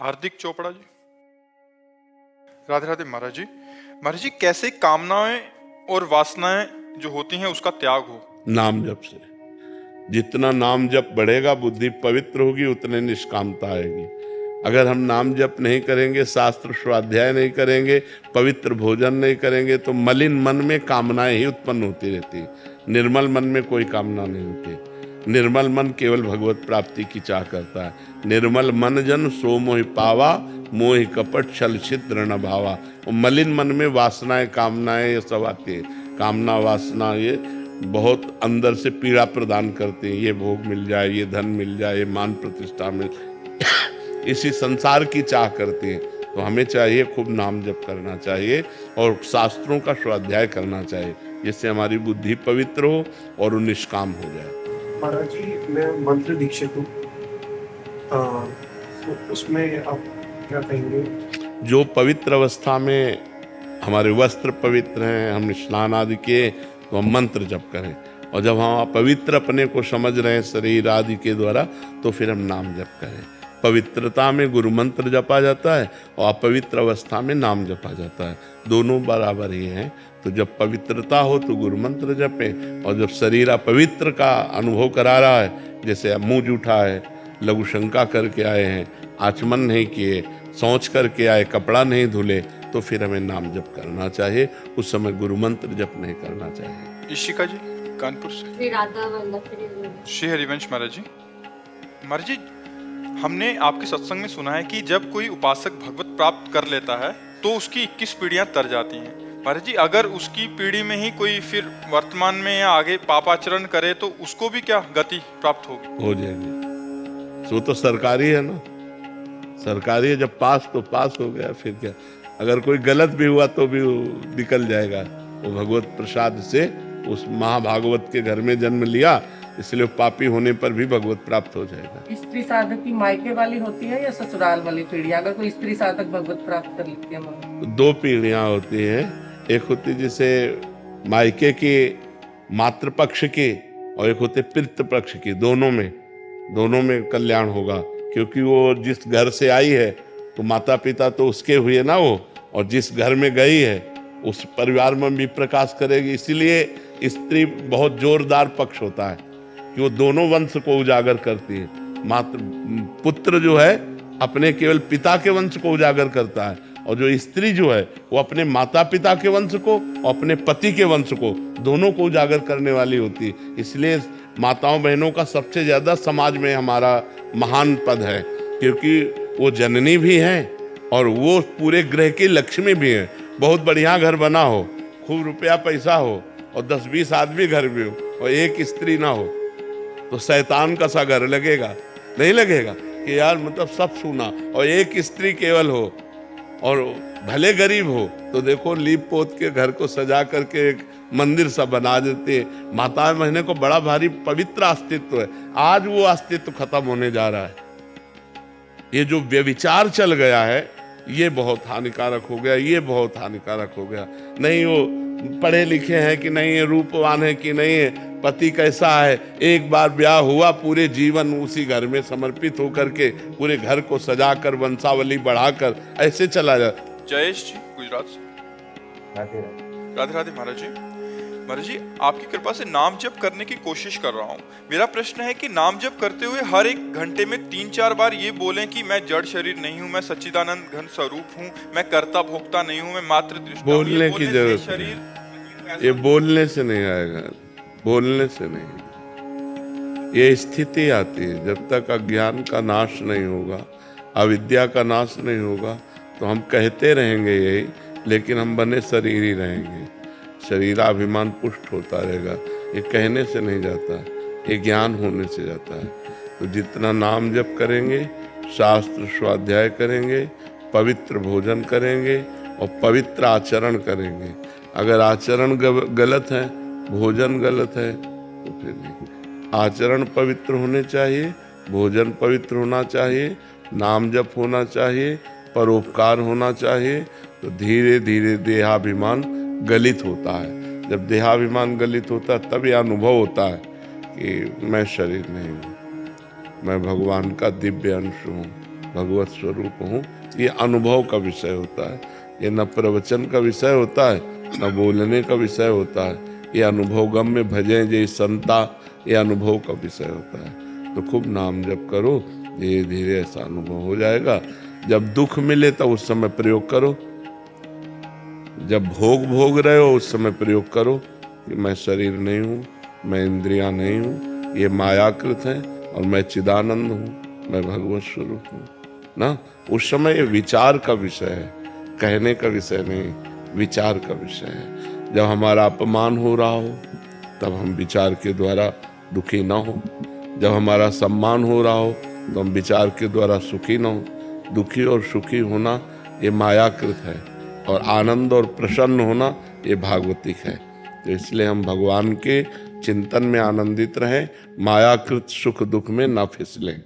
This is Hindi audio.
हार्दिक चोपड़ा जी। राधे राधे महाराज जी। महाराज जी, कैसे कामनाएं और वासनाएं जो होती हैं उसका त्याग हो? नाम जप से। जितना नाम जप बढ़ेगा, बुद्धि पवित्र होगी, उतने निष्कामता आएगी। अगर हम नाम जप नहीं करेंगे, शास्त्र स्वाध्याय नहीं करेंगे, पवित्र भोजन नहीं करेंगे, तो मलिन मन में कामनाएं ही उत्पन्न होती रहती। निर्मल मन में कोई कामना नहीं होती। निर्मल मन केवल भगवत प्राप्ति की चाह करता है। निर्मल मन जन सो मोहि पावा, मोहि कपट छल छिद्र न भावा। और मलिन मन में वासनाएं, कामनाएं ये सब आती है। कामना वासना ये बहुत अंदर से पीड़ा प्रदान करते हैं। ये भोग मिल जाए, ये धन मिल जाए, ये मान प्रतिष्ठा मिल इसी संसार की चाह करते हैं। तो हमें चाहिए खूब नाम जप करना चाहिए और शास्त्रों का स्वाध्याय करना चाहिए, जिससे हमारी बुद्धि पवित्र हो और निष्काम हो जाए। महाराज जी, मैं मंत्र दीक्षित हूँ, तो उसमें आप क्या कहेंगे? जो पवित्र अवस्था में हमारे वस्त्र पवित्र हैं, हमने स्नान आदि किए, तो हम मंत्र जप करें। और जब हम पवित्र अपने को समझ रहे हैं शरीर आदि के द्वारा, तो फिर हम नाम जप करें। पवित्रता में गुरु मंत्र जपा जाता है और अपवित्र अवस्था में नाम जपा जाता है। दोनों बराबर ही हैं। तो जब पवित्रता हो तो गुरु मंत्र जपें, और जब शरीर अपवित्र का अनुभव करा रहा है, जैसे मुंह जूठा है, लघु शंका करके आए हैं, आचमन नहीं किए, शौच करके आए, कपड़ा नहीं धुले, तो फिर हमें नाम जप करना चाहिए। उस समय गुरु मंत्र जप नहीं करना चाहिए। इशिका जी कानपुर से। श्री हरिवंश महाराज जी। महाराज जी, हमने आपके सत्संग में सुना है कि जब कोई उपासक भगवत प्राप्त कर लेता है तो उसकी 21 पीढ़ियां तर जाती हैं। महाराज जी, अगर उसकी पीढ़ी में ही कोई फिर वर्तमान में या आगे पापाचरण करे तो उसको भी क्या गति प्राप्त होगी? हो जाएगी। वो तो सरकारी है ना, सरकारी है। जब पास तो पास हो गया, फिर क्या। अगर कोई गलत भी हुआ तो भी निकल जाएगा। वो भगवत प्रसाद से उस महाभागवत के घर में जन्म लिया, इसलिए पापी होने पर भी भगवत प्राप्त हो जाएगा। स्त्री साधक की मायके वाली होती है या ससुराल वाली पीढ़ी? अगर कोई स्त्री साधक भगवत प्राप्त कर लेती है तो 2 पीढ़ियां होती हैं। एक होती जैसे मायके की मातृपक्ष की, और एक होते पितृ पक्ष की। दोनों में कल्याण होगा, क्योंकि वो जिस घर से आई है तो माता पिता तो उसके हुए ना वो, और जिस घर में गई है उस परिवार में भी प्रकाश करेगी। इसीलिए स्त्री बहुत जोरदार पक्ष होता है कि वो दोनों वंश को उजागर करती है। पुत्र जो है अपने केवल पिता के वंश को उजागर करता है, और जो स्त्री जो है वो अपने माता पिता के वंश को और अपने पति के वंश को, दोनों को उजागर करने वाली होती है। इसलिए माताओं बहनों का सबसे ज्यादा समाज में हमारा महान पद है, क्योंकि वो जननी भी हैं और वो पूरे ग्रह की लक्ष्मी भी हैं। बहुत बढ़िया घर बना हो, खूब रुपया पैसा हो, और 10-20 आदमी घर में हो, और एक स्त्री ना हो, तो शैतान का सा घर लगेगा? नहीं लगेगा कि यार मतलब सब सुना, और एक स्त्री केवल हो और भले गरीब हो, तो देखो लीप पोत के घर को सजा करके एक मंदिर सा बना देते हैं। माता बहने को बड़ा भारी पवित्र अस्तित्व है। आज वो अस्तित्व खत्म होने जा रहा है। ये जो व्यभिचार चल गया है, ये बहुत हानिकारक हो गया, ये बहुत हानिकारक हो गया। नहीं वो पढ़े लिखे हैं कि नहीं है, रूपवान है कि नहीं है, पति कैसा है, एक बार ब्याह हुआ, पूरे जीवन उसी घर में समर्पित होकर के पूरे घर को सजाकर वंशावली बढ़ाकर ऐसे चला जाता। जयेश जी गुजरात से। राधे राधे महाराज जी। महाराज जी, आपकी कृपा से नाम जप करने की कोशिश कर रहा हूँ। मेरा प्रश्न है कि नाम जप करते हुए हर एक घंटे में 3-4 बार ये बोलें कि मैं जड़ शरीर नहीं हूँ, मैं सच्चिदानंद घन स्वरूप हूँ, मैं कर्ता भोक्ता नहीं हूँ, मैं मात्र दृष्टा हूँ। बोलने की जरूरत नहीं। ये बोलने से नहीं आएगा, बोलने से नहीं। ये स्थिति आती है। जब तक अज्ञान का नाश नहीं होगा, अविद्या का नाश नहीं होगा, तो हम कहते रहेंगे यही, लेकिन हम बने शरीर ही रहेंगे। शरीराभिमान पुष्ट होता रहेगा। ये कहने से नहीं जाता, ये ज्ञान होने से जाता है। तो जितना नाम जप करेंगे, शास्त्र स्वाध्याय करेंगे, पवित्र भोजन करेंगे और पवित्र आचरण करेंगे। अगर आचरण गलत है, भोजन गलत है, तो फिर नहीं। आचरण पवित्र होने चाहिए, भोजन पवित्र होना चाहिए, नाम जप होना चाहिए, परोपकार होना चाहिए। तो धीरे धीरे देहाभिमान गलित होता है। जब देहाभिमान गलित होता है, तब यह अनुभव होता है कि मैं शरीर नहीं हूँ, मैं भगवान का दिव्य अंश हूँ। भगवत स्वरूप हूँ। ये अनुभव का विषय होता है, ये न प्रवचन का विषय होता है न बोलने का विषय होता है, ये अनुभव गम्य भजें जे संता, ये अनुभव का विषय होता है। तो खूब नाम जप करो, धीरे धीरे ऐसा अनुभव हो जाएगा। जब दुख मिले तो उस समय प्रयोग करो, जब भोग रहे हो उस समय प्रयोग करो कि मैं शरीर नहीं हूँ, मैं इंद्रियां नहीं हूँ, ये मायाकृत है और मैं चिदानंद हूँ, मैं भगवत स्वरूप हूँ ना। उस समय ये विचार का विषय है, कहने का विषय नहीं, विचार का विषय है। जब हमारा अपमान हो रहा हो तब हम विचार के द्वारा दुखी ना हो, जब हमारा सम्मान हो रहा हो तो हम विचार के द्वारा सुखी ना हो। दुखी और सुखी होना ये मायाकृत है और आनंद और प्रसन्न होना ये भागवतिक है। तो इसलिए हम भगवान के चिंतन में आनंदित रहें, मायाकृत सुख दुख में न फिसलें।